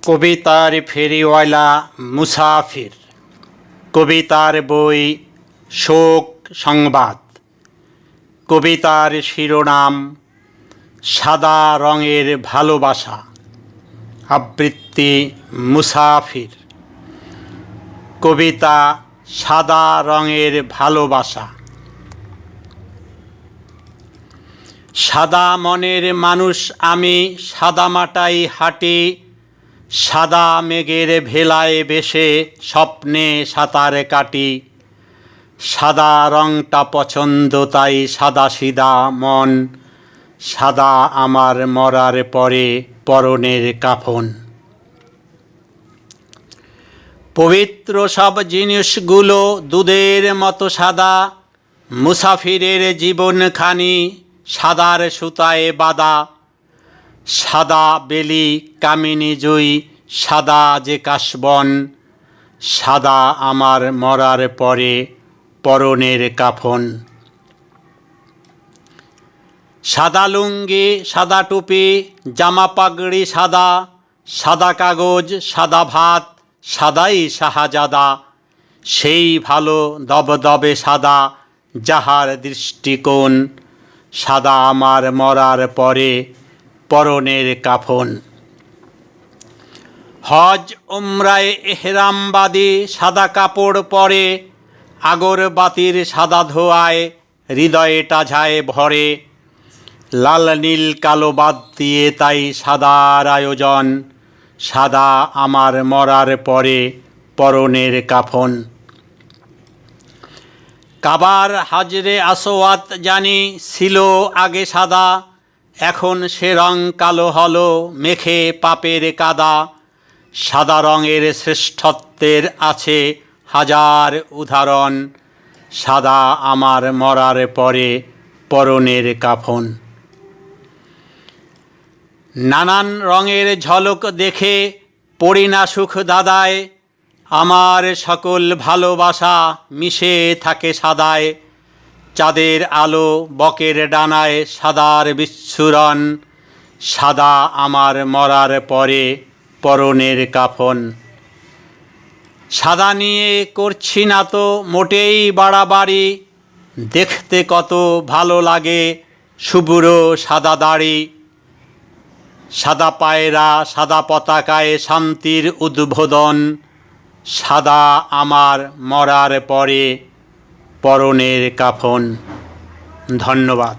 কবিতার ফেরিওয়ালা মুসাফির। কবিতার বই শোক সংবাদ। কবিতার শিরোনাম সাদা রঙের ভালোবাসা। আবৃত্তি মুসাফির। কবিতা সাদা রঙের ভালোবাসা। সাদা মনের মানুষ আমি, সাদা মাটাই হাঁটি, সাদা মেঘের ভেলায় বেশে স্বপ্নে সাঁতার কাটি। সাদা রংটা পছন্দ তাই সাদা সিধা মন, সাদা আমার মরার পরে পরনের কাফন। পবিত্র সব জিনিসগুলো দুধের মতো সাদা, মুসাফিরের জীবনখানি সাদার সুতায় বাঁধা। সাদা বেলি কামিনী জুই, সাদা যে কাশবন, সাদা আমার মরার পরে পরনের কাফন। সাদা লুঙ্গি সাদা টুপি জামা পাগড়ি সাদা, সাদা কাগজ সাদা ভাত সাদাই শাহজাদা। সেই ভালো দবদবে সাদা যাহার দৃষ্টিকোণ, সাদা আমার মরার পরে পরনের কাফন। হজ উমরায় এহরামবাদী সাদা কাপড় পরে, আগরবাতির সাদা ধোঁয়ায় হৃদয়টা যায় ভরে। লাল নীল কালো বাদ দিয়ে তাই সাদার আয়োজন, সাদা আমার মরার পরে পরনের কাফন। কাবার হাজরে আসওয়াত জানি ছিল আগে সাদা, এখন সে রং কালো হলো মেখে পাপের কাদা। সাদা রঙের শ্রেষ্ঠত্বের আছে হাজার উদাহরণ, সাদা আমার মরার পরে পরনের কাফন। নানান রঙের ঝলক দেখে পড়ি না সুখ দাদায়, আমার সকল ভালোবাসা মিশে থাকে সাদায়। চাঁদের আলো বকের ডানায় সাদার বিচ্ছুরণ, সাদা আমার মরার পরে পরনের কাফন। সাদা নিয়ে করছি না তো মোটেই বাড়াবাড়ি, দেখতে কত ভালো লাগে শুভ্র সাদা দাড়ি। সাদা পায়রা সাদা পতাকায় শান্তির উদ্বোধন, সাদা আমার মরার পরে পরনের কাফন। ধন্যবাদ।